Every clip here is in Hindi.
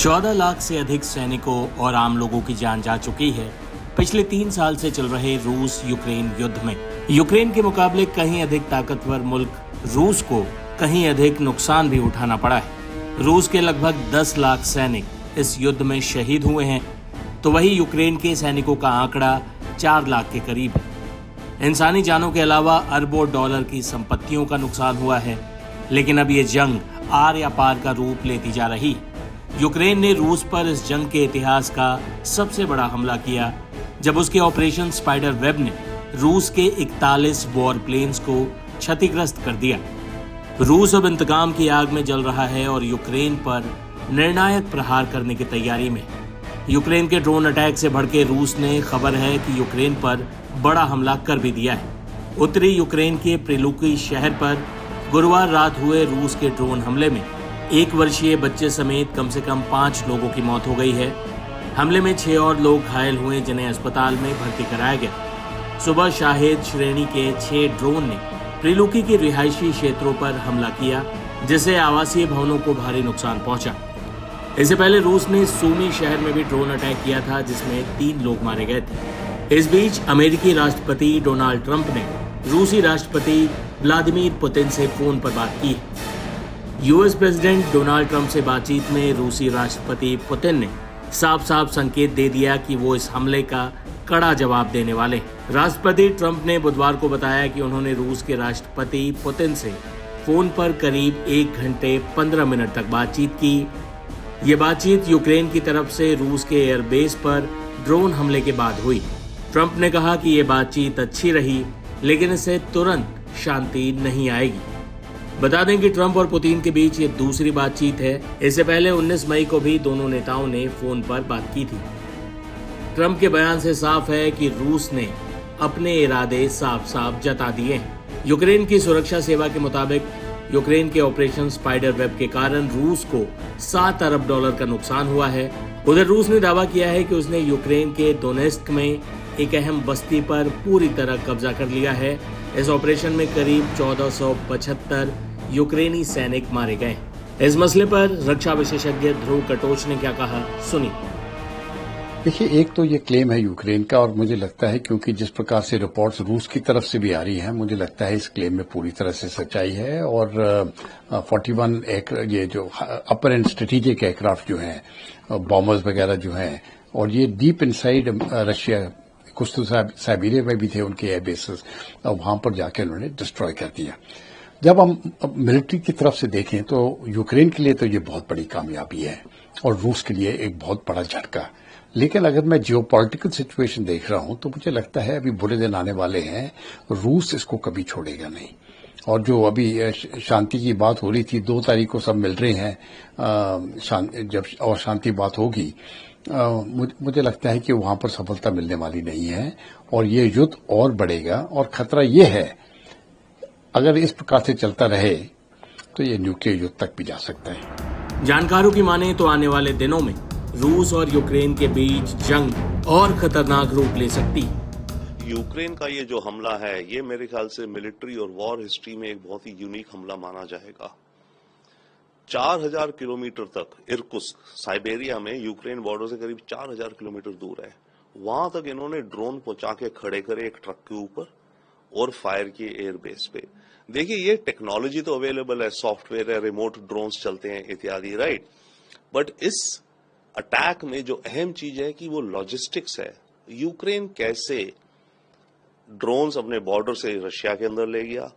14 लाख से अधिक सैनिकों और आम लोगों की जान जा चुकी है पिछले 3 साल से चल रहे रूस यूक्रेन युद्ध में। यूक्रेन के मुकाबले कहीं अधिक ताकतवर मुल्क रूस को कहीं अधिक नुकसान भी उठाना पड़ा है। रूस के लगभग 10 लाख सैनिक इस युद्ध में शहीद हुए हैं, तो वही यूक्रेन के सैनिकों का आंकड़ा 4 लाख के करीब है। इंसानी जानों के अलावा अरबों डॉलर की संपत्तियों का नुकसान हुआ है, लेकिन अब ये जंग आर या पार का रूप लेती जा रही है। यूक्रेन ने रूस पर इस जंग के इतिहास का सबसे बड़ा हमला किया जब उसके ऑपरेशन स्पाइडर वेब ने रूस के 41 वॉर प्लेन्स को क्षतिग्रस्त कर दिया। रूस अब इंतकाम की आग में जल रहा है और यूक्रेन पर निर्णायक प्रहार करने की तैयारी में। यूक्रेन के ड्रोन अटैक से भड़के रूस ने खबर है कि यूक्रेन पर बड़ा हमला कर भी दिया है। उत्तरी यूक्रेन के प्रिलुकी शहर पर गुरुवार रात हुए रूस के ड्रोन हमले में 1 वर्षीय बच्चे समेत कम से कम 5 लोगों की मौत हो गई है। हमले में 6 और लोग घायल हुए, जिन्हें अस्पताल में भर्ती कराया गया। सुबह शाहिद श्रेणी के 6 ड्रोन ने प्रिलुकी के रिहायशी क्षेत्रों पर हमला किया, जिससे आवासीय भवनों को भारी नुकसान पहुंचा। इससे पहले रूस ने सूमी शहर में भी ड्रोन अटैक किया था, जिसमें 3 लोग मारे गए थे। इस बीच अमेरिकी राष्ट्रपति डोनाल्ड ट्रंप ने रूसी राष्ट्रपति व्लादिमीर पुतिन से फोन पर बात की। यूएस प्रेसिडेंट डोनाल्ड ट्रंप से बातचीत में रूसी राष्ट्रपति पुतिन ने साफ साफ संकेत दे दिया कि वो इस हमले का कड़ा जवाब देने वाले हैं। राष्ट्रपति ट्रंप ने बुधवार को बताया कि उन्होंने रूस के राष्ट्रपति पुतिन से फोन पर करीब 1 घंटे 15 मिनट तक बातचीत की। ये बातचीत यूक्रेन की तरफ से रूस के एयरबेस पर ड्रोन हमले के बाद हुई। ट्रंप ने कहा कि ये बातचीत अच्छी रही, लेकिन इससे तुरंत शांति नहीं आएगी। बता दें कि ट्रंप और पुतिन के बीच ये दूसरी बातचीत है। इससे पहले 19 मई को भी दोनों नेताओं ने फोन पर बात की थी। ट्रंप के बयान से साफ है कि रूस ने अपने इरादे साफ साफ जता दिए हैं। यूक्रेन की सुरक्षा सेवा के मुताबिक यूक्रेन के ऑपरेशन स्पाइडर वेब के कारण रूस को 7 अरब डॉलर का नुकसान हुआ है। उधर रूस ने दावा किया है कि उसने यूक्रेन के दोनेत्स्क में एक अहम बस्ती पर पूरी तरह कब्जा कर लिया है। इस ऑपरेशन में करीब 1475 यूक्रेनी सैनिक मारे गए। इस मसले पर रक्षा विशेषज्ञ ध्रुव कटोच ने क्या कहा, सुनिए। देखिए, एक तो ये क्लेम है यूक्रेन का, और मुझे लगता है क्योंकि जिस प्रकार से रिपोर्ट्स रूस की तरफ से भी आ रही हैं, मुझे लगता है इस क्लेम में पूरी तरह से सच्चाई है। और 41 ये जो अपर एंड स्ट्रेटेजिक एयरक्राफ्ट जो हैं, बॉम्बर्स वगैरह जो हैं, और ये डीप इनसाइड रशिया, कुछ तो साइबेरिया में भी थे उनके एयरबेसेस, और वहां पर जाकर उन्होंने डिस्ट्रॉय कर दिया। जब हम मिलिट्री की तरफ से देखें तो यूक्रेन के लिए तो ये बहुत बड़ी कामयाबी है और रूस के लिए एक बहुत बड़ा झटका। लेकिन अगर मैं जियोपॉलिटिकल सिचुएशन देख रहा हूं तो मुझे लगता है अभी बुरे दिन आने वाले हैं। रूस इसको कभी छोड़ेगा नहीं। और जो अभी शांति की बात हो रही थी, 2 तारीख को सब मिल रहे हैं जब और शांति बात होगी, मुझे लगता है कि वहां पर सफलता मिलने वाली नहीं है और ये युद्ध और बढ़ेगा। और खतरा ये है, अगर इस प्रकार से चलता रहे तो ये न्यूक्लियर युद्ध तक भी जा सकता है। जानकारों की माने तो आने वाले दिनों में रूस और यूक्रेन के बीच जंग और खतरनाक रूप ले सकती है। यूक्रेन का ये जो हमला है, ये मेरे ख्याल से मिलिट्री और वॉर हिस्ट्री में एक बहुत ही यूनिक हमला माना जाएगा। 4000 किलोमीटर तक इर्कुत्स्क, साइबेरिया में यूक्रेन बॉर्डर से करीब 4000 किलोमीटर दूर है, वहां तक इन्होंने ड्रोन पहुंचा के खड़े करे एक ट्रक के ऊपर और फायर किए एयरबेस पे। देखिए, ये टेक्नोलॉजी तो अवेलेबल है, सॉफ्टवेयर है, रिमोट ड्रोन्स चलते हैं इत्यादि, राइट। बट इस अटैक में जो अहम चीज है कि वो लॉजिस्टिक्स है। यूक्रेन कैसे ड्रोन्स अपने बॉर्डर से रशिया के अंदर ले गया,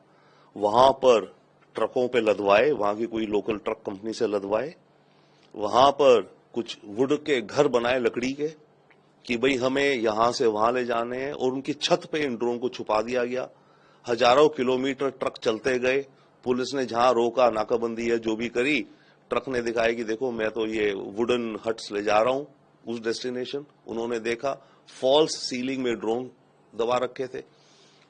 वहां पर ट्रकों पे लदवाए, वहां की कोई लोकल ट्रक कंपनी से लदवाए, वहां पर कुछ वुड के घर बनाए लकड़ी के कि भाई हमें यहां से वहां ले जाने हैं, और उनकी छत पे इन ड्रोन को छुपा दिया गया। हजारों किलोमीटर ट्रक चलते गए, पुलिस ने जहां रोका, नाकाबंदी है जो भी करी, ट्रक ने दिखाया कि देखो मैं तो ये वुडन हट्स ले जा रहा हूं उस डेस्टिनेशन। उन्होंने देखा फॉल्स सीलिंग में ड्रोन दबा रखे थे।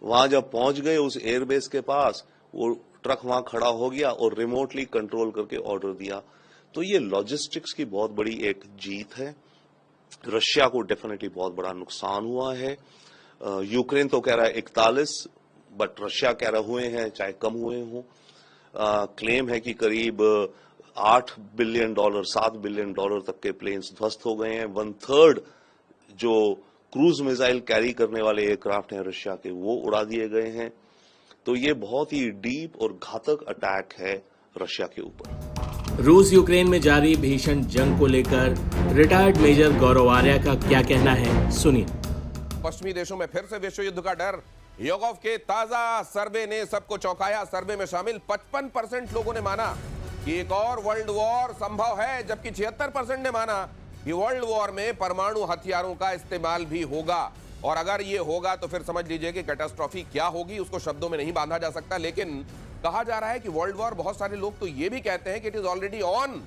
वहां जब पहुंच गए उस एयरबेस के पास, वो ट्रक वहां खड़ा हो गया और रिमोटली कंट्रोल करके ऑर्डर दिया। तो ये लॉजिस्टिक्स की बहुत बड़ी एक जीत है। रशिया को डेफिनेटली बहुत बड़ा नुकसान हुआ है। यूक्रेन तो कह रहा है 41, बट रशिया कह रहे हुए हैं चाहे कम हुए हों। क्लेम है कि करीब 8 बिलियन डॉलर 7 बिलियन डॉलर तक के प्लेन्स ध्वस्त हो गए हैं। 1/3 जो क्रूज मिसाइल कैरी करने वाले एयरक्राफ्ट हैं रशिया के, वो उड़ा दिए गए हैं। तो ये बहुत ही डीप और घातक अटैक है रशिया के ऊपर। रूस यूक्रेन में जारी भीषण जंग को लेकर रिटायर्ड मेजर गौरव आर्या का क्या कहना है, सुनिए। पश्चिमी देशों में फिर से विश्व युद्ध का डर। योगोव के ताजा सर्वे ने सबको चौंकाया। सर्वे में शामिल 55% लोगों ने माना कि एक और वर्ल्ड वॉर संभव है, जबकि 76% ने माना कि वर्ल्ड वॉर में परमाणु हथियारों का इस्तेमाल भी होगा। और अगर ये होगा तो फिर समझ लीजिए कि कैटास्ट्रॉफी क्या होगी, उसको शब्दों में नहीं बांधा जा सकता। लेकिन कहा जा रहा है कि वर्ल्ड वॉर, बहुत सारे लोग तो ये भी कहते हैं कि इट इज ऑलरेडी ऑन,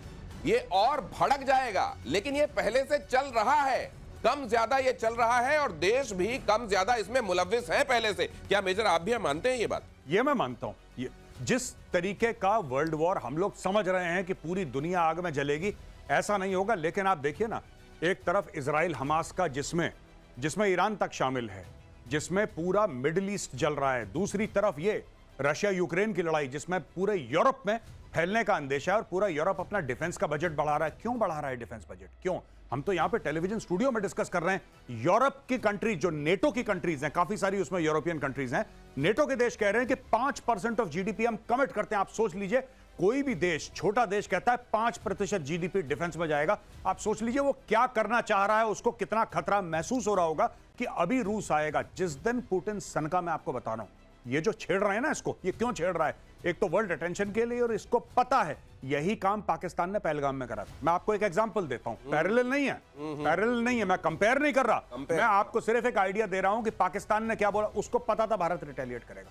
ये और भड़क जाएगा। लेकिन ये पहले से चल रहा है, कम ज्यादा ये चल रहा है, और देश भी कम ज्यादा इसमें मुलव्विस है पहले से। क्या मेजर आप भी मानते हैं ये बात? ये मैं मानता हूं। ये जिस तरीके का वर्ल्ड वॉर हम लोग समझ रहे हैं कि पूरी दुनिया आग में जलेगी, ऐसा नहीं होगा। लेकिन आप देखिए ना, एक तरफ इजराइल हमास का जिसमें ईरान तक शामिल है, जिसमें पूरा मिडिल ईस्ट जल रहा है। दूसरी तरफ ये रशिया यूक्रेन की लड़ाई, जिसमें पूरे यूरोप में फैलने का अंदेशा है, और पूरा यूरोप अपना डिफेंस का बजट बढ़ा रहा है। क्यों बढ़ा रहा है डिफेंस बजट? क्यों? हम तो यहां पे टेलीविजन स्टूडियो में डिस्कस कर रहे हैं। यूरोप की कंट्रीज, जो नेटो की कंट्रीज हैं, काफी सारी उसमें यूरोपियन कंट्रीज हैं, नेटो के देश कह रहे हैं कि 5% ऑफ जीडीपी हम कमिट करते हैं। आप सोच लीजिए, कोई भी देश, छोटा देश कहता है 5% जीडीपी डिफेंस में जाएगा। आप सोच लीजिए वो क्या करना चाह रहा है, उसको कितना खतरा महसूस हो रहा होगा कि अभी रूस आएगा। जिस दिन पुतिन सनका, मैं आपको बता रहा हूं, ये जो छेड़ रहे हैं ना इसको, ये क्यों छेड़ रहा है? एक तो वर्ल्ड अटेंशन के लिए, और इसको पता है यही काम पाकिस्तान ने पहलगाम में करा था। मैं आपको एक एग्जांपल देता हूं, पैरेलल नहीं है, मैं कंपेयर नहीं कर रहा, मैं आपको सिर्फ एक आइडिया दे रहा हूं कि पाकिस्तान ने क्या बोला। उसको पता था भारत रिटेलिएट करेगा,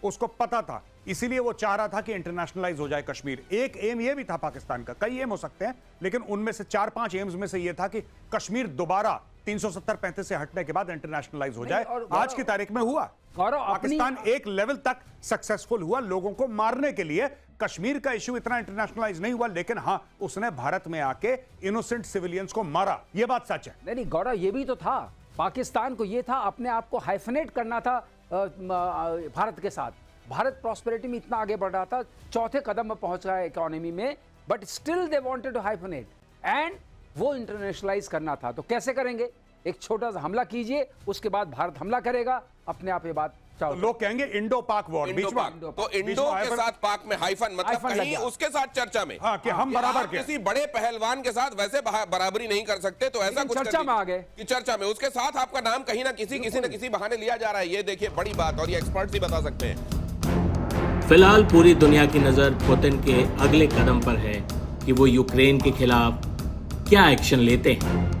उसको पता था, इसीलिए वो चाह रहा था कि इंटरनेशनलाइज हो जाए कश्मीर। एक एम ये भी था पाकिस्तान का, कई एम हो सकते हैं, लेकिन उनमें से 4-5 एम्स में से ये था कि कश्मीर दोबारा 370-35 से हटने के बाद इंटरनेशनलाइज हो जाए। आज की तारीख में हुआ। पाकिस्तान एक लेवल तक सक्सेसफुल हुआ लोगों को मारने के लिए। कश्मीर का इश्यू इतना इंटरनेशनलाइज नहीं हुआ, लेकिन हां, उसने भारत में आके इनोसेंट सिविलियंस को मारा। यह बात सच है। नहीं गौरव, ये भी तो था, पाकिस्तान को ये था अपने आप को हाइफनेट करना था भारत के साथ। भारत प्रॉस्पेरिटी में इतना आगे बढ़ रहा था, चौथे कदम में पहुंच रहा है इकोनॉमी में, but still they wanted to hyphenate and वो इंटरनेशनलाइज करना था। तो कैसे करेंगे? एक छोटा सा हमला कीजिए, उसके बाद भारत हमला करेगा, अपने आप ये बात तो लोग कहेंगे इंडो पाक वॉर, तो इंडो के साथ पाक में हाइफन, मतलब कहीं उसके साथ चर्चा में, हाँ, कि हम बराबर के किसी बड़े पहलवान के साथ वैसे बराबरी नहीं कर सकते, तो ऐसा कुछ चर्चा में आ गए कि चर्चा में उसके साथ आपका नाम कहीं ना किसी न किसी बहाने लिया जा रहा है। ये देखिए बड़ी बात, और ये एक्सपर्ट्स ही बता सकते हैं। फिलहाल पूरी दुनिया की नजर पुतिन के अगले कदम पर है कि वो यूक्रेन के खिलाफ क्या एक्शन लेते हैं।